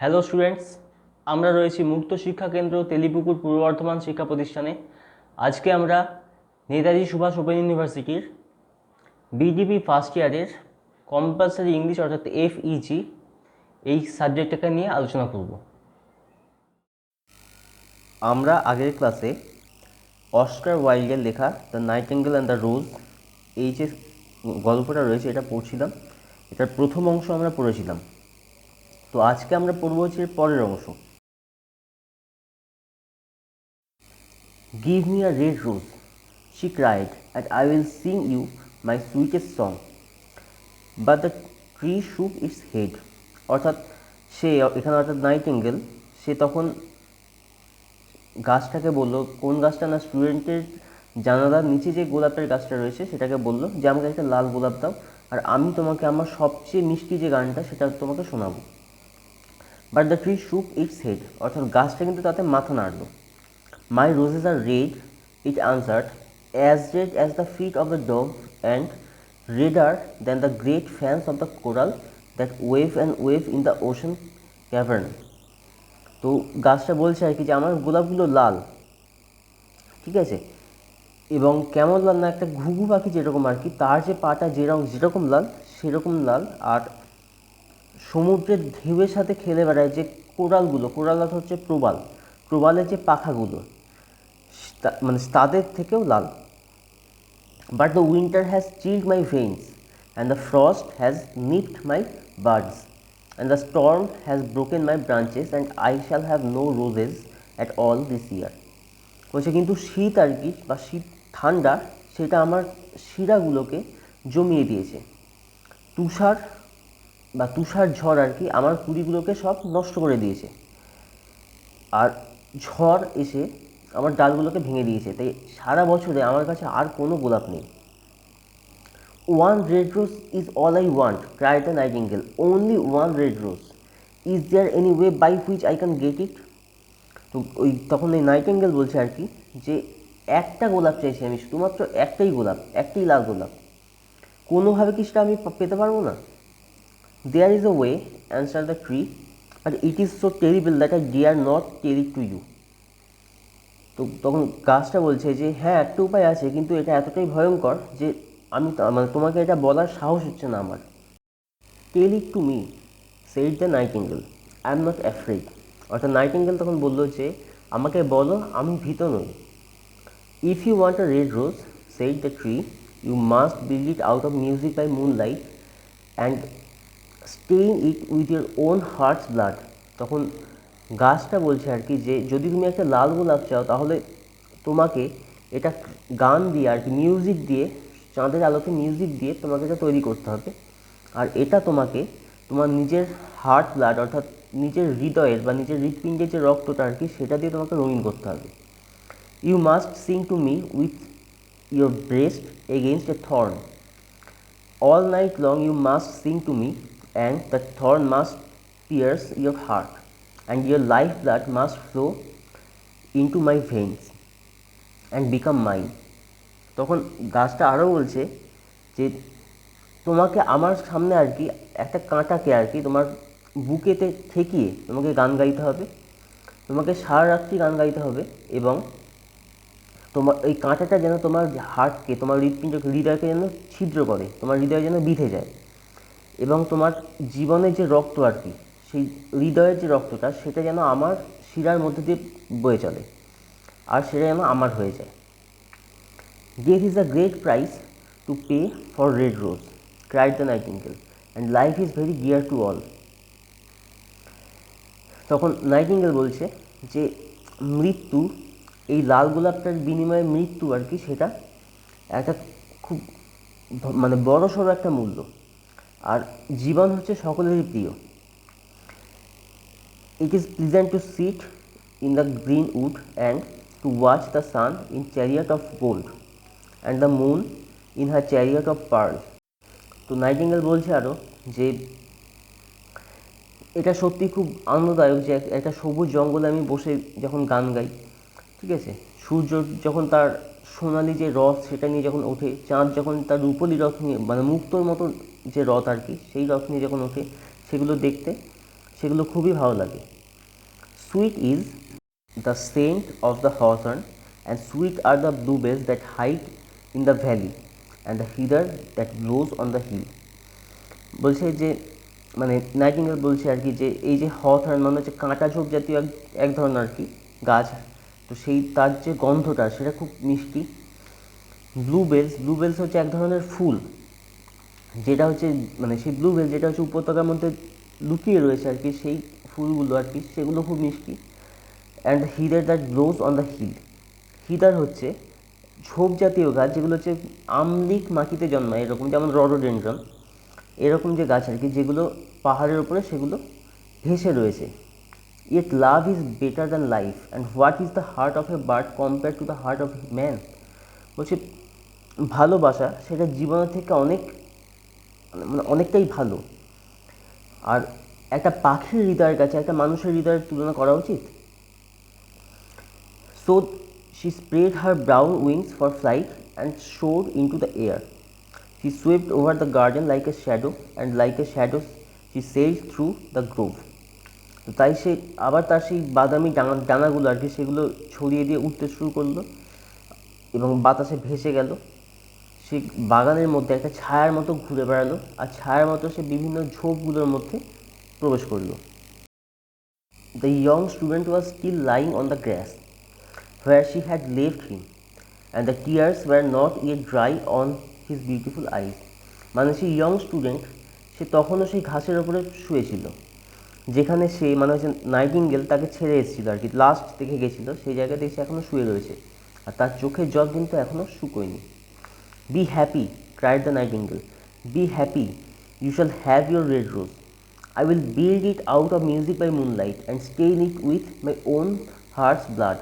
Hello students, আমরা রয়েছি মুক্ত শিক্ষা কেন্দ্র তেলিপুকুর পূর্ব বর্ধমান শিক্ষা প্রতিষ্ঠানে। আজকে আমরা নেতাজি সুভাষ ওপেন ইউনিভার্সিটির বিডিপি ফার্স্ট ইয়ারের কম্পালসারি ইংলিশ অর্থাৎ FEG এই সাবজেক্টটাকে নিয়ে আলোচনা করব। আমরা আগের ক্লাসে অস্কার ওয়াইল্ডের লেখা the nightingale and the rose এই যে গল্পটা রয়েছে এটা পড়ছিলাম। এটার প্রথম অংশ আমরা পড়েছিলাম। তো আজকে আমরা পড়ব হচ্ছে এর পরের অংশ। Give me a red rose, she cried, and I will sing you my sweetest song. But the tree shook its head. অর্থাৎ সে এখানে অর্থাৎ নাইটিঙ্গেল সে তখন গাছটাকে বললো, কোন গাছটা না স্টুডেন্টের জানালার নিচে যে গোলাপের গাছটা রয়েছে সেটাকে বললো যে আমাকে একটা লাল গোলাপ দাও, আর আমি তোমাকে আমার সবচেয়ে মিষ্টি যে গানটা সেটা তোমাকে শোনাবো। বাট দ্য ট্রি শুক ইটস হেড, অর্থাৎ গাছটা কিন্তু তাতে মাথা নাড়লো। My roses are red, it answered, as red as the feet of the dove and redder than the great fans of the coral that wave and wave in the ocean cavern. তো গাছটা বলছে আর কি যে আমার গোলাপগুলো লাল, ঠিক আছে, এবং কেমন লাল না, একটা ঘুঘু পাখি যেরকম আর কি তার যে পাটা যেরকম লাল সেরকম লাল, আর সমুদ্রের ঢেউয়ের সাথে খেলে বেড়ায় যে কোরাল হচ্ছে প্রবালের যে পাখাগুলো মানে তাদের থেকেও লাল। But the winter has chilled my veins and the frost has nipped my birds and the storm has broken my branches and I shall have no roses at all this year. বলছে কিন্তু শীত আর কি, বা শীত ঠান্ডা সেটা আমার শিরাগুলোকে জমিয়ে দিয়েছে। তুষার ঝড় আর কি আমার কুড়িগুলোকে সব নষ্ট করে দিয়েছে, আর ঝড় এসে আমার ডালগুলোকে ভেঙে দিয়েছে, তাই সারা বছরে আমার কাছে আর কোনো গোলাপ নেই। One red rose is all I want, cried the nightingale. Only one red rose. Is there any way by which I can get it? তো তখন এই নাইটিঙ্গেল বলছে আর কি যে একটা গোলাপ চাইছি আমি, শুধুমাত্র একটাই লাল গোলাপ, কোনোভাবে কি সেটা আমি পেতে পারবো না? There is a way, answered the tree, but it is so terrible that I dare not tell it to you. তো তখন গাছটা বলছে যে হ্যাঁ একটা উপায় আছে, কিন্তু এটা এতটাই ভয়ঙ্কর যে আমি মানে তোমাকে এটা বলার সাহস হচ্ছে না আমার। Tell it to me, said the nightingale, I am not afraid. অর্থাৎ নাইটিঙ্গেল তখন বললো যে আমাকে বলো, আমি ভীত নই। If you want a red rose, said the tree, you must build it out of music by moonlight and stain it with your own heart's blood. তখন গাছটা বলছে আর কি যে যদি তুমি একটা লাল গোলাপ চাও তাহলে তোমাকে এটা গান দিয়ে আর কি মিউজিক দিয়ে, চাঁদের আলোকে মিউজিক দিয়ে তোমাকে এটা তৈরি করতে হবে, আর এটা তোমাকে তোমার নিজের হার্ট ব্লাড অর্থাৎ নিজের হৃদয়ের বা নিজের হৃৎপিণ্ডের যে রক্তটা আর কি সেটা দিয়ে তোমাকে রঙিন করতে হবে। You must sing to me with your breast against a thorn, all night long you must sing to me and the thorn must pierce your heart and your lifeblood must flow into my veins and become mine. তখন গাছটা আরও বলছে যে তোমাকে আমার সামনে আর কি একটা কাঁটাকে আর কি তোমার বুকেতে ঠেকিয়ে তোমাকে গান গাইতে হবে, তোমাকে সারা রাত্রি গান গাইতে হবে, এবং তোমার এই কাঁটাটা যেন তোমার হার্টকে, তোমার হৃদয়কে যেন ছিদ্র করে, তোমার হৃদয় যেন বিঁধে যায়, এবং তোমার জীবনের যে রক্ত আর কি সেই হৃদয়ের যে রক্তটা সেটা যেন আমার শিরার মধ্যে দিয়ে বয়ে চলে, আর সেটা যেন আমার হয়ে যায়। Death is a great price to pay for red rose, cried the nightingale, and life is very dear to all. তখন নাইটিঙ্গেল বলছে যে মৃত্যু, এই লাল গোলাপটার বিনিময়ে মৃত্যু আর কি সেটা একটা খুব মানে বড়সড় একটা মূল্য, আর জীবন হচ্ছে সকলেরই প্রিয়। It is pleasant to sit in the green wood and to watch the sun in chariot of gold and the moon in her chariot of pearl. তো নাইটিঙ্গেল বলছে আরও যে এটা সত্যি খুব আনন্দদায়ক যে একটা সবুজ জঙ্গলে আমি বসে যখন গান গাই, ঠিক আছে, সূর্য যখন তার সোনালি যে রথ সেটা নিয়ে যখন ওঠে, চাঁদ যখন তার রূপলি রথ নিয়ে মানে মুক্তোর মতো যে রথ আর কি সেই রথ নিয়ে যখন ওঠে, সেগুলো দেখতে সেগুলো খুবই ভালো লাগে। Sweet is the scent of the hawthorn and sweet are the bluebells that hide in the valley and the heather that blows on the hill. বলছে যে মানে নাইটিঙ্গেল বলছে আর কি যে এই যে হথর্ন মানে হচ্ছে কাঁটা ঝোপ জাতীয় এক এক ধরনের আর কি গাছ, তো সেই তার যে গন্ধটা সেটা খুব মিষ্টি। ব্লুবেলস হচ্ছে এক ধরনের ফুল, যেটা হচ্ছে মানে সেই ব্লুবেল যেটা হচ্ছে উপত্যকার মধ্যে লুকিয়ে রয়েছে আর কি, সেই ফুলগুলো আর কি সেগুলো খুব মিষ্টি। And heather that blows on the hill, heather হচ্ছে ঝোপ জাতীয় গাছ যেগুলো হচ্ছে আমলিক মাটিতে জন্মায়, এরকম যেমন রডোডেন্ড্রন, এরকম যে গাছ আর কি যেগুলো পাহাড়ের উপরে সেগুলো ভেসে রয়েছে। Yet love is better than life and what is the heart of a bird compare to the heart of a man. বলছে ভালোবাসা সেটা জীবনের থেকে অনেক মানে অনেকটাই ভালো, আর একটা পাখির হৃদয়ের কাছে একটা মানুষের হৃদয়ের তুলনা করা উচিত। So she spread her brown wings for flight and soared into the air. She swept over the garden like a shadow, and like a shadow she sailed through the grove. তো তাই সে আবার তার সেই বাদামি ডানাগুলো আর কি সেগুলো ছড়িয়ে দিয়ে উঠতে শুরু করলো এবং বাতাসে ভেসে গেল। সে বাগানের মধ্যে একটা ছায়ার মতো ঘুরে বেড়ালো, আর ছায়ার মতো সে বিভিন্ন ঝোপগুলোর মধ্যে প্রবেশ করলো। The young student was still lying on the grass where she had left him, and the tears were not yet dry on his beautiful eyes. মানে সেই ইয়ং স্টুডেন্ট সে তখনও সেই ঘাসের ওপরে শুয়েছিল যেখানে সে মানে হচ্ছে নাইটিঙ্গেল তাকে ছেড়ে এসেছিলো আর কি, লাস্ট দেখে গেছিলো, সেই জায়গাতে সে এখনও শুয়ে রয়েছে আর তার চোখের জল কিন্তু এখনও শুকোয়নি। Be happy, cried the nightingale. Be happy, you shall have your red rose. I will build it out of music by moonlight and stain it with my own heart's blood.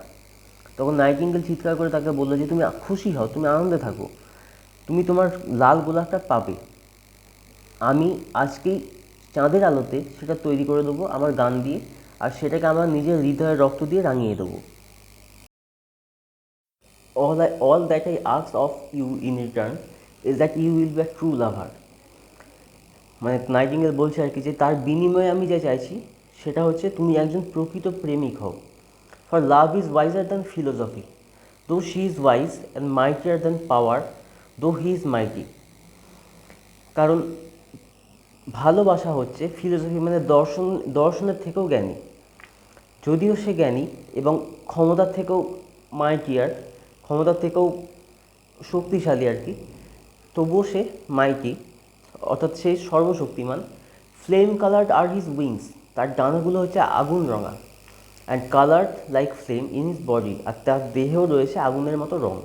তখন নাইটিঙ্গেল চিৎকার করে তাকে বললো যে তুমি খুশি হও, তুমি আনন্দে থাকো, তুমি তোমার লাল গোলাপটা পাবে, আমি আজকেই চাঁদের আলোতে সেটা তৈরি করে দেবো আমার গান দিয়ে, আর সেটাকে আমার নিজের হৃদয়ের রক্ত দিয়ে রাঙিয়ে দেবো। all that I ask of you in return is that you will be a true lover. মানে নাইটিঙ্গেল বলছে আর কি যে তার বিনিময়ে আমি যা চাইছি সেটা হচ্ছে তুমি একজন প্রকৃত প্রেমিক হও। For love is wiser than philosophy, though she is wise and mightier than power, though he is মাইটি। কারণ ভালোবাসা হচ্ছে ফিলোসফি মানে দর্শনের থেকেও জ্ঞানী, যদিও সে জ্ঞানী এবং ক্ষমতার থেকেও মাইটিয়ার, ক্ষমতার থেকেও শক্তিশালী আর কি, তবুও সে মাইটি অর্থাৎ সে সর্বশক্তিমান। Flame coloured are his wings, তার ডানাগুলো হচ্ছে আগুন রঙা। And coloured like flame in his body, আর তার দেহেও রয়েছে আগুনের মতো রঙ।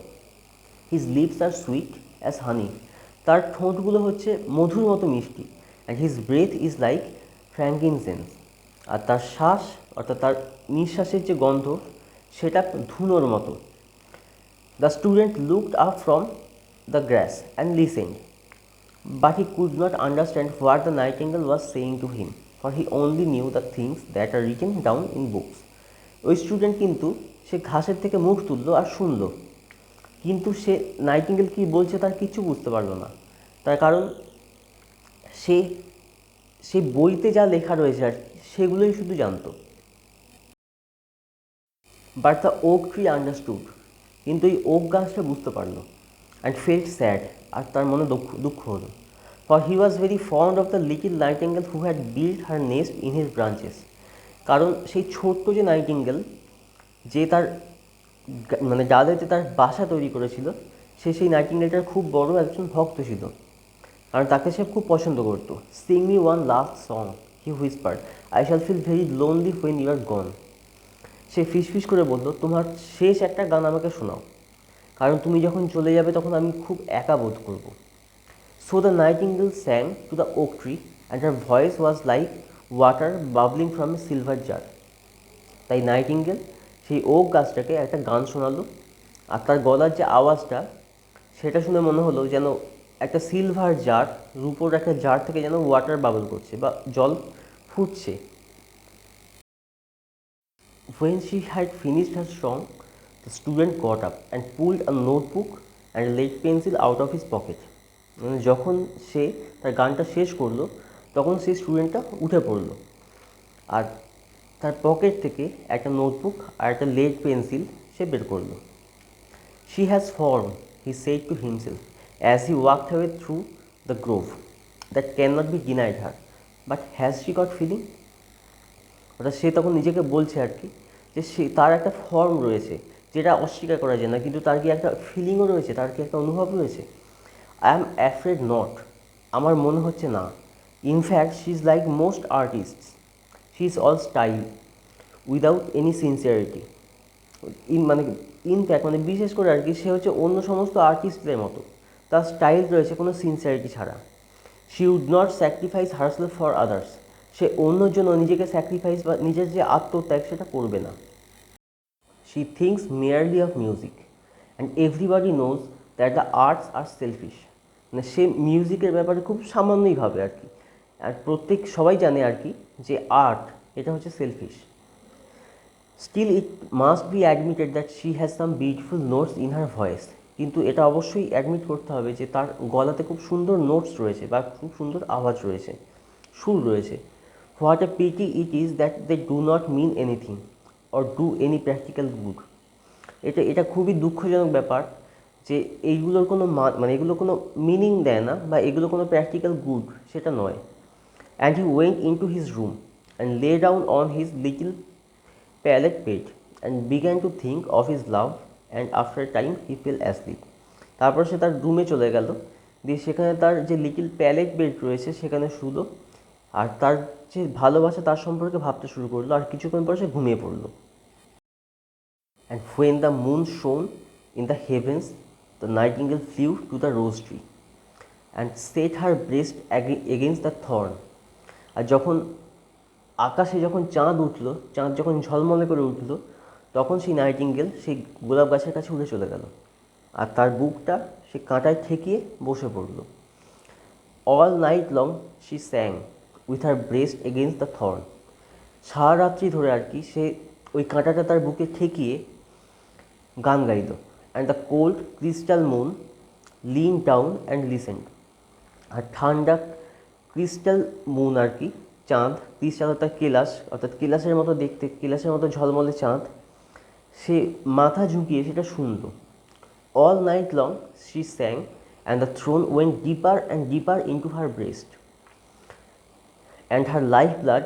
His lips are sweet as honey, তার ঠোঁটগুলো হচ্ছে মধুর মতো মিষ্টি। And his breath is like frankincense, আর তার শ্বাস অর্থাৎ তার নিঃশ্বাসের যে গন্ধ সেটা ধুনোর মতো। The student looked up from the grass and listened, but he could not understand what the nightingale was saying to him, for he only knew the things that are written down in books. ওই student কিন্তু সে ঘাসের থেকে মুখ তুললো আর শুনলো, কিন্তু সে nightingale কী বলছে তার কিচ্ছু বুঝতে পারলো না, তার কারণ সে সেই বইতে যা লেখা রয়েছে আর সেগুলোই শুধু জানতো। But the oak tree understood, কিন্তু এই ওক গাছটা বুঝতে পারলো। অ্যান্ড ফেল্ট স্যাড, আর তার মনে দুঃখ হলো। For he was very fond of the little nightingale who had build her nest in his branches. কারণ সেই ছোট্ট যে নাইটিঙ্গেল যে তার মানে ডালেতে তার বাসা তৈরি করেছিল, সে সেই নাইটিঙ্গেলটার খুব বড় একজন ভক্ত ছিল, কারণ তাকে সে খুব পছন্দ করতো। Sing me one last song, he whispered, I shall feel very lonely when you are gone. সে ফিসফিস করে বলল, তোমার শেষ একটা গান আমাকে শোনাও, কারণ তুমি যখন চলে যাবে তখন আমি খুব একা বোধ করব। So the nightingale sang to the oak tree and her voice was like water bubbling from a silver jar. তাই নাইটিঙ্গেল সেই ওক গাছটাকে একটা গান শোনালো, আর তার গলার যে আওয়াজটা সেটা শুনে মনে হলো যেন একটা সিলভার জার, রূপোর একটা জার থেকে যেন ওয়াটার বাবল করছে বা জল ফুটছে। When she had finished her song, the student got up and pulled a notebook and a lead pencil out of his pocket. মানে যখন সে তার গানটা শেষ করলো তখন সেই স্টুডেন্টটা উঠে পড়লো আর তার পকেট থেকে একটা নোটবুক আর একটা লেড পেন্সিল সে বের করলো। "She has form," he said to himself as he walked away through the grove. "That cannot be denied her. But has she got feeling?" অর্থাৎ সে তখন নিজেকে বলছে আর কি যে তার একটা ফর্ম রয়েছে যেটা অস্বীকার করা যায় না, কিন্তু তার কি একটা ফিলিংও রয়েছে, তার কি একটা অনুভব রয়েছে। "I am afraid not." আমার মনে হচ্ছে না। "In fact she is like most artists, she is all style without any sincerity." মানে ইনফ্যাক্ট মানে বিশেষ করে আর কি সে হচ্ছে অন্য সমস্ত আর্টিস্টদের মতো, তার স্টাইল রয়েছে কোনো সিনসিয়ারিটি ছাড়া। "She would not sacrifice herself for others." সে অন্যর জন্য নিজেকে স্যাক্রিফাইস বা নিজের যে আত্মত্যাগ সেটা করবে না। "She thinks merely of music, and everybody knows that the arts are selfish." মানে সে মিউজিকের ব্যাপারে খুব সামান্যই ভাবে আর কি, আর সবাই জানে আর কি যে আর্ট এটা হচ্ছে shellfish. "Still it must be admitted that she has some beautiful notes in her voice." কিন্তু এটা অবশ্যই অ্যাডমিট করতে হবে যে তার গলাতে খুব সুন্দর নোটস রয়েছে বা খুব সুন্দর আওয়াজ রয়েছে, সুর রয়েছে। "What a pity it is that they do not mean anything or do any practical good." এটা খুবই দুঃখজনক ব্যাপার যে এইগুলোর কোনো মানে এগুলো কোনো মিনিং দেয় না বা এগুলো কোনো প্র্যাকটিক্যাল গুড সেটা নয়। "And he went into his room and lay down on his little pallet bed and began to think of his love, and after a time he fell asleep." তারপর সে তার রুমে চলে গেল, দিয়ে সেখানে তার যে লিটল প্যালেট বেড রয়েছে সেখানে শুলো, আর তার যে ভালোবাসা তার সম্পর্কে ভাবতে শুরু করলো, আর কিছুক্ষণ পর সে ঘুমিয়ে পড়লো। "And when the moon shone in the heavens, the nightingale flew to the rose tree and set her breast against the thorn." আর যখন আকাশে যখন চাঁদ উঠলো, চাঁদ যখন ঝলমলে করে উঠলো, তখন সেই নাইটিঙ্গেল সেই গোলাপ গাছের কাছে উড়ে চলে গেল, আর তার বুকটা সে কাঁটায় ঠেকিয়ে বসে পড়ল। "All night long she sang with her breast against the thorn." সারা রাত্রি ধরে আর কি সে ওই কাঁটাটা তার বুকে ঠেকিয়ে গান গাইল। "And the cold crystal moon leaned down and listened." আর ঠান্ডা ক্রিস্টাল মুন আর কি চাঁদ, ক্রিস্টাল অর্থাৎ কেলাস, অর্থাৎ কেলাসের মতো দেখতে, কেলাসের মতো ঝলমলে চাঁদ, সে মাথা ঝুঁকিয়ে সেটা শুনল। "All night long she sang and the throne went deeper and deeper into her breast and her lifeblood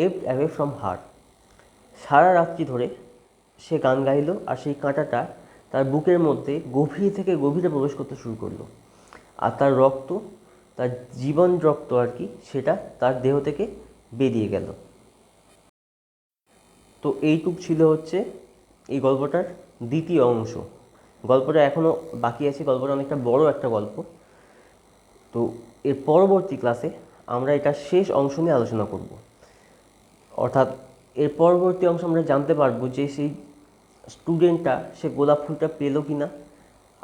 ebbed away from her." সারা রাত্রি ধরে সে গান গাইল, আর সেই কাঁটাটা তার বুকের মধ্যে গভীর থেকে গভীরে প্রবেশ করতে শুরু করলো, আর তার রক্ত, তার জীবন রক্ত আর কি সেটা তার দেহ থেকে বেরিয়ে গেল। তো এইটুক ছিল হচ্ছে এই গল্পটার দ্বিতীয় অংশ। গল্পটা এখনও বাকি আছে, গল্পটা অনেকটা বড় একটা গল্প। তো এর পরবর্তী ক্লাসে আমরা এটা শেষ অংশ নিয়ে আলোচনা করব, অর্থাৎ এর পরবর্তী অংশ আমরা জানতে পারবো যে সেই স্টুডেন্টটা সে গোলাপ ফুলটা পেলো কি না,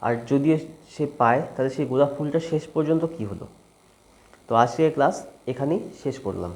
আর যদি সে পায় তাহলে সেই গোলাপ ফুলটা শেষ পর্যন্ত কী হলো। তো আজকের ক্লাস এখানেই শেষ করলাম।